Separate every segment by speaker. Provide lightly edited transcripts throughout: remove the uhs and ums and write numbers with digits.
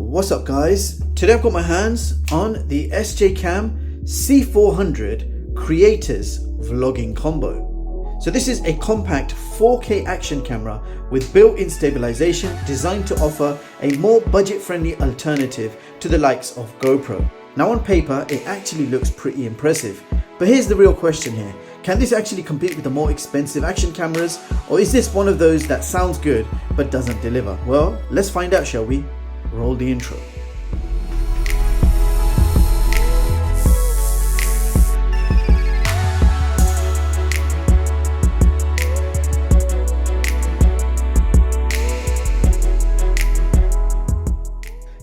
Speaker 1: What's up guys? Today I've got my hands on the SJCAM C400 Creators Vlogging Combo. So this is a compact 4K action camera with built-in stabilization designed to offer a more budget-friendly alternative to the likes of GoPro. Now on paper it actually looks pretty impressive, but here's the real question here. Can this actually compete with the more expensive action cameras, or is this one of those that sounds good but doesn't deliver? Well, let's find out, shall we? Roll the intro.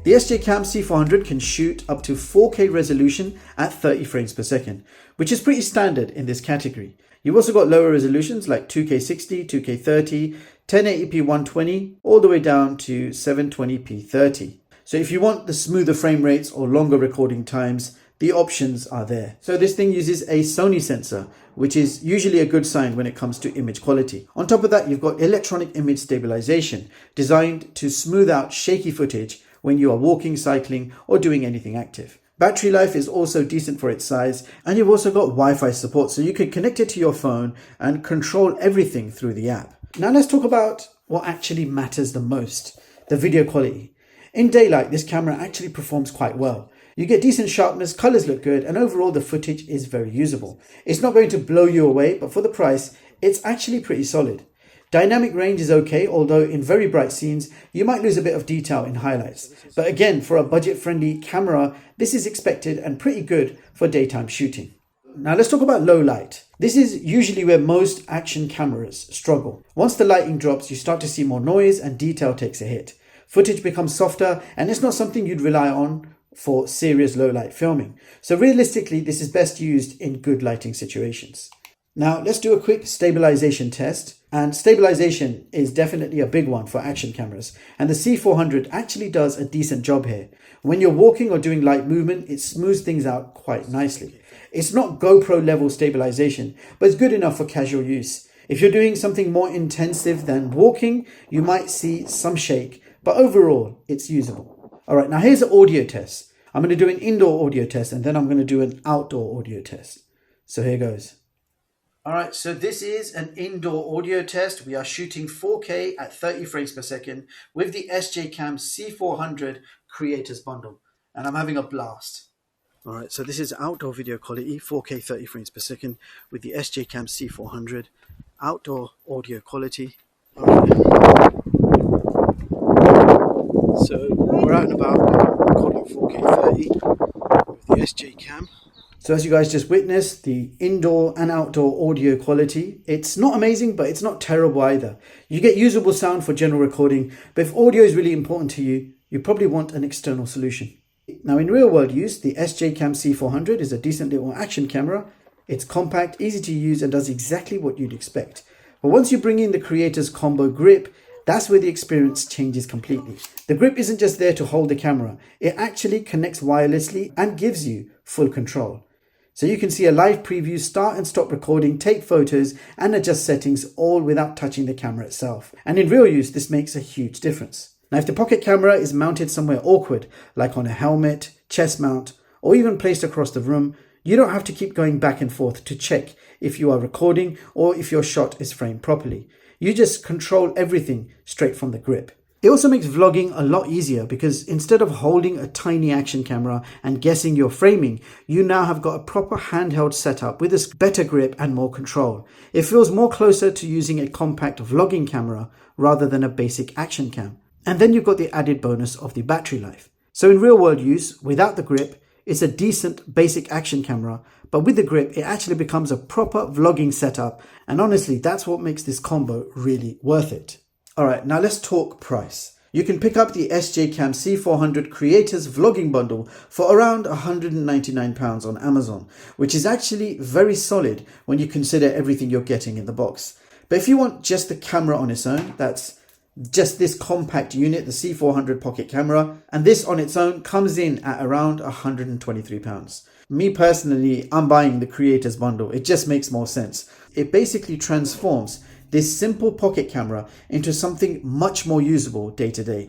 Speaker 1: The SJCAM C400 can shoot up to 4K resolution at 30 frames per second, which is pretty standard in this category. You've also got lower resolutions like 2K60, 2K30, 1080p 120, all the way down to 720p 30. So if you want the smoother frame rates or longer recording times, the options are there. So this thing uses a Sony sensor, which is usually a good sign when it comes to image quality. On top of that, you've got electronic image stabilization, designed to smooth out shaky footage when you are walking, cycling, or doing anything active. Battery life is also decent for its size, and you've also got Wi-Fi support, so you can connect it to your phone and control everything through the app. Now let's talk about what actually matters the most, the video quality. In daylight, this camera actually performs quite well. You get decent sharpness, colors look good, and overall the footage is very usable. It's not going to blow you away, but for the price, it's actually pretty solid. Dynamic range is okay, although in very bright scenes, you might lose a bit of detail in highlights. But again, for a budget-friendly camera, this is expected and pretty good for daytime shooting. Now let's talk about low light. This is usually where most action cameras struggle. Once the lighting drops, you start to see more noise and detail takes a hit. Footage becomes softer, and it's not something you'd rely on for serious low light filming. So realistically, this is best used in good lighting situations. Now let's do a quick stabilization test, and stabilization is definitely a big one for action cameras, and the C400 actually does a decent job here. When you're walking or doing light movement, it smooths things out quite nicely. It's not GoPro level stabilization, but it's good enough for casual use. If you're doing something more intensive than walking, you might see some shake, but overall it's usable. Alright, now here's an audio test. I'm going to do an indoor audio test and then I'm going to do an outdoor audio test. So here goes. Alright, so this is an indoor audio test. We are shooting 4K at 30 frames per second with the SJCAM C400 Creators Bundle, and I'm having a blast. Alright, so this is outdoor video quality, 4K 30 frames per second with the SJCAM C400, outdoor audio quality. Alright. So we're out and about recording 4K 30 with the SJCAM. So as you guys just witnessed, the indoor and outdoor audio quality, it's not amazing, but it's not terrible either. You get usable sound for general recording, but if audio is really important to you, you probably want an external solution. Now in real world use, the SJCAM C400 is a decent little action camera. It's compact, easy to use, and does exactly what you'd expect. But once you bring in the Creators Combo grip, that's where the experience changes completely. The grip isn't just there to hold the camera, it actually connects wirelessly and gives you full control. So you can see a live preview, start and stop recording, take photos and adjust settings all without touching the camera itself. And in real use, this makes a huge difference. Now, if the pocket camera is mounted somewhere awkward, like on a helmet, chest mount, or even placed across the room, you don't have to keep going back and forth to check if you are recording or if your shot is framed properly. You just control everything straight from the grip. It also makes vlogging a lot easier because instead of holding a tiny action camera and guessing your framing, you now have got a proper handheld setup with a better grip and more control. It feels more closer to using a compact vlogging camera rather than a basic action cam. And then you've got the added bonus of the battery life. So in real world use, without the grip, it's a decent basic action camera, but with the grip, it actually becomes a proper vlogging setup. And honestly, that's what makes this combo really worth it. Alright, now let's talk price. You can pick up the SJCAM C400 Creators Vlogging Bundle for around £199 on Amazon, which is actually very solid when you consider everything you're getting in the box. But if you want just the camera on its own, that's just this compact unit, the C400 pocket camera, and this on its own comes in at around £123. Me personally, I'm buying the Creators Bundle. It just makes more sense. It basically transforms this simple pocket camera into something much more usable day to day.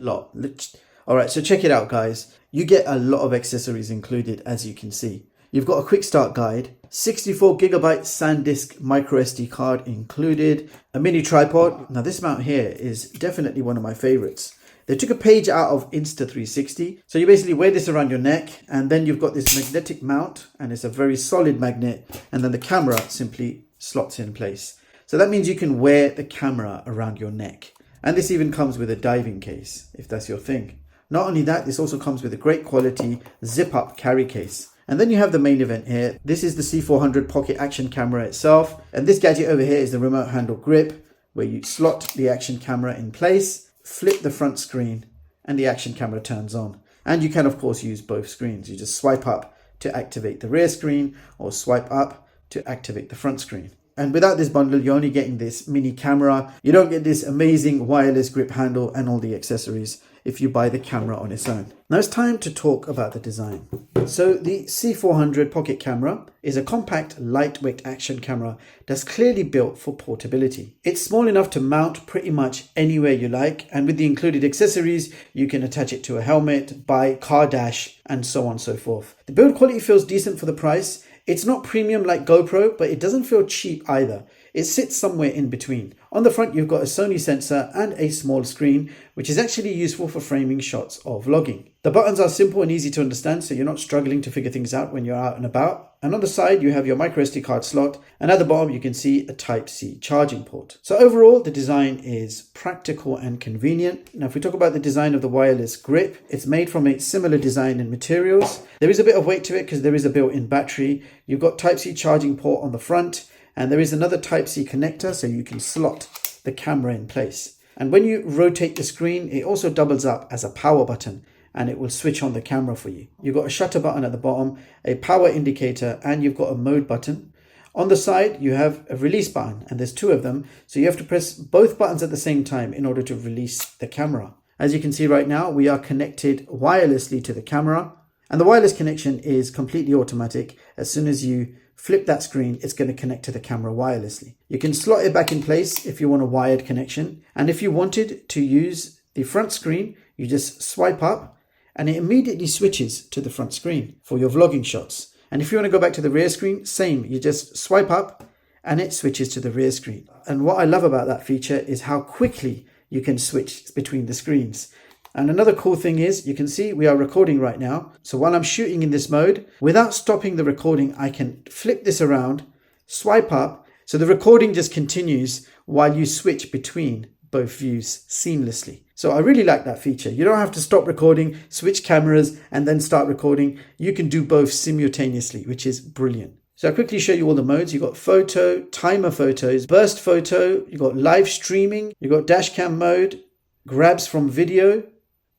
Speaker 1: All right, so check it out, guys. You get a lot of accessories included, as you can see. You've got a quick start guide, 64GB SanDisk micro SD card included, a mini tripod. Now this mount here is definitely one of my favorites. They took a page out of Insta360. So you basically wear this around your neck, and then you've got this magnetic mount, and it's a very solid magnet, and then the camera simply slots in place. So that means you can wear the camera around your neck. And this even comes with a diving case, if that's your thing. Not only that, this also comes with a great quality zip-up carry case. And then you have the main event here. This is the C400 Pocket Action Camera itself. And this gadget over here is the remote handle grip, where you slot the action camera in place, flip the front screen, and the action camera turns on. And you can of course use both screens. You just swipe up to activate the rear screen, or swipe up to activate the front screen. And without this bundle, you're only getting this mini camera. You don't get this amazing wireless grip handle and all the accessories if you buy the camera on its own. Now it's time to talk about the design. So the C400 Pocket Camera is a compact, lightweight action camera that's clearly built for portability. It's small enough to mount pretty much anywhere you like, and with the included accessories, you can attach it to a helmet, bike, car dash, and so on and so forth. The build quality feels decent for the price. It's not premium like GoPro, but it doesn't feel cheap either. It sits somewhere in between. On the front, you've got a Sony sensor and a small screen, which is actually useful for framing shots or vlogging. The buttons are simple and easy to understand, so you're not struggling to figure things out when you're out and about. And on the side, you have your micro SD card slot, and at the bottom, you can see a Type-C charging port. So overall, the design is practical and convenient. Now, if we talk about the design of the wireless grip, it's made from a similar design and materials. There is a bit of weight to it because there is a built-in battery. You've got Type-C charging port on the front, and there is another Type-C connector, so you can slot the camera in place. And when you rotate the screen, it also doubles up as a power button, and it will switch on the camera for you. You've got a shutter button at the bottom, a power indicator, and you've got a mode button. On the side, you have a release button, and there's two of them. So you have to press both buttons at the same time in order to release the camera. As you can see right now, we are connected wirelessly to the camera, and the wireless connection is completely automatic. As soon as you flip that screen, it's going to connect to the camera wirelessly. You can slot it back in place if you want a wired connection. And if you wanted to use the front screen, you just swipe up, and it immediately switches to the front screen for your vlogging shots. And if you want to go back to the rear screen, same, you just swipe up and it switches to the rear screen. And what I love about that feature is how quickly you can switch between the screens. And another cool thing is, you can see we are recording right now. So while I'm shooting in this mode, without stopping the recording, I can flip this around, swipe up. So the recording just continues while you switch between both views seamlessly. So I really like that feature. You don't have to stop recording, switch cameras, and then start recording. You can do both simultaneously, which is brilliant. So I'll quickly show you all the modes. You've got photo, timer photos, burst photo, you've got live streaming, you've got dash cam mode, grabs from video,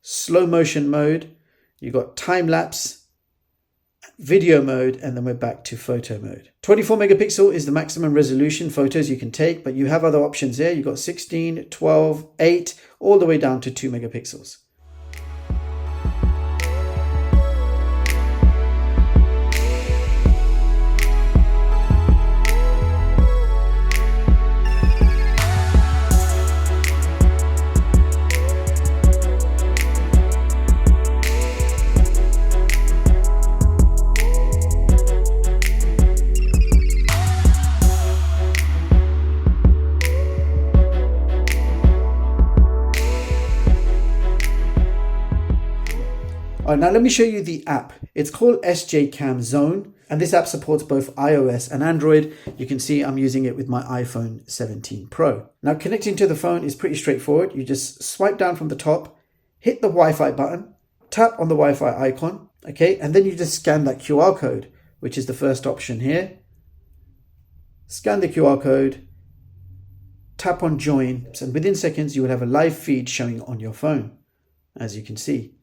Speaker 1: slow motion mode, you've got time lapse, video mode, and then we're back to photo mode. 24 megapixel is the maximum resolution photos you can take, but you have other options here. You've got 16, 12, 8, all the way down to 2 megapixels. Now let me show you the app. It's called SJCAM Zone, and this app supports both iOS and Android. You can see I'm using it with my iPhone 17 Pro. Now connecting to the phone is pretty straightforward. You just swipe down from the top, hit the Wi-Fi button, tap on the Wi-Fi icon, okay, and then you just scan that QR code, which is the first option here. Scan the QR code, tap on join, and within seconds you will have a live feed showing on your phone, as you can see.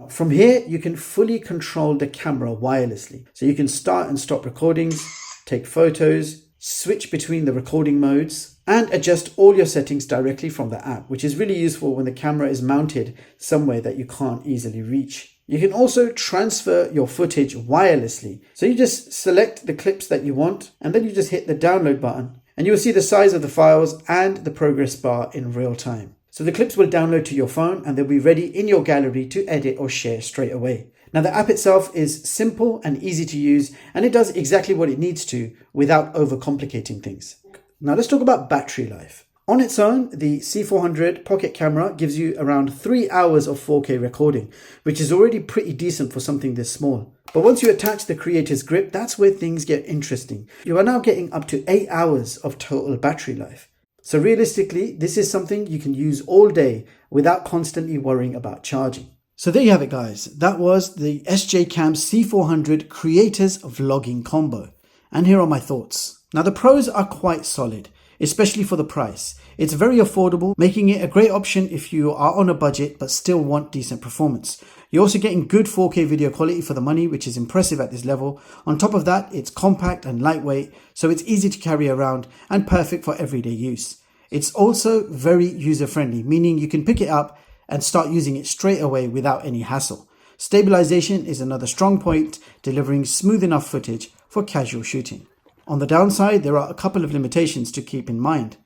Speaker 1: From here, you can fully control the camera wirelessly. So you can start and stop recordings, take photos, switch between the recording modes, and adjust all your settings directly from the app, which is really useful when the camera is mounted somewhere that you can't easily reach. You can also transfer your footage wirelessly. So you just select the clips that you want, and then you just hit the download button, and you will see the size of the files and the progress bar in real time. So the clips will download to your phone and they'll be ready in your gallery to edit or share straight away. Now the app itself is simple and easy to use, and it does exactly what it needs to without overcomplicating things. Now let's talk about battery life. On its own, the C400 pocket camera gives you around 3 hours of 4K recording, which is already pretty decent for something this small. But once you attach the creator's grip, that's where things get interesting. You are now getting up to 8 hours of total battery life. So realistically, this is something you can use all day without constantly worrying about charging. So there you have it, guys. That was the SJCAM C400 Creators Vlogging Combo. And here are my thoughts. Now the pros are quite solid, especially for the price. It's very affordable, making it a great option if you are on a budget but still want decent performance. You're also getting good 4K video quality for the money, which is impressive at this level. On top of that, it's compact and lightweight, so it's easy to carry around and perfect for everyday use. It's also very user-friendly, meaning you can pick it up and start using it straight away without any hassle. Stabilisation is another strong point, delivering smooth enough footage for casual shooting. On the downside, there are a couple of limitations to keep in mind.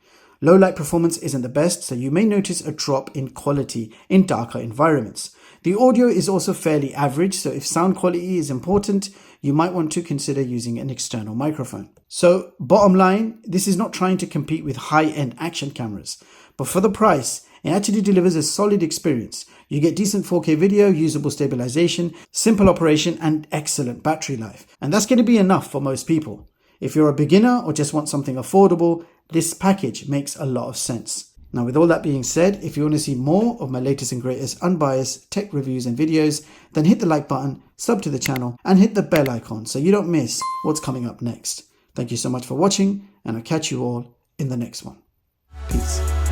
Speaker 1: Low light performance isn't the best, so you may notice a drop in quality in darker environments. The audio is also fairly average, so if sound quality is important, you might want to consider using an external microphone. So, bottom line, this is not trying to compete with high-end action cameras, but for the price, it actually delivers a solid experience. You get decent 4K video, usable stabilization, simple operation, and excellent battery life. And that's going to be enough for most people. If you're a beginner or just want something affordable, this package makes a lot of sense. Now, with all that being said, if you want to see more of my latest and greatest unbiased tech reviews and videos, then hit the like button, sub to the channel, and hit the bell icon so you don't miss what's coming up next. Thank you so much for watching, and I'll catch you all in the next one. Peace.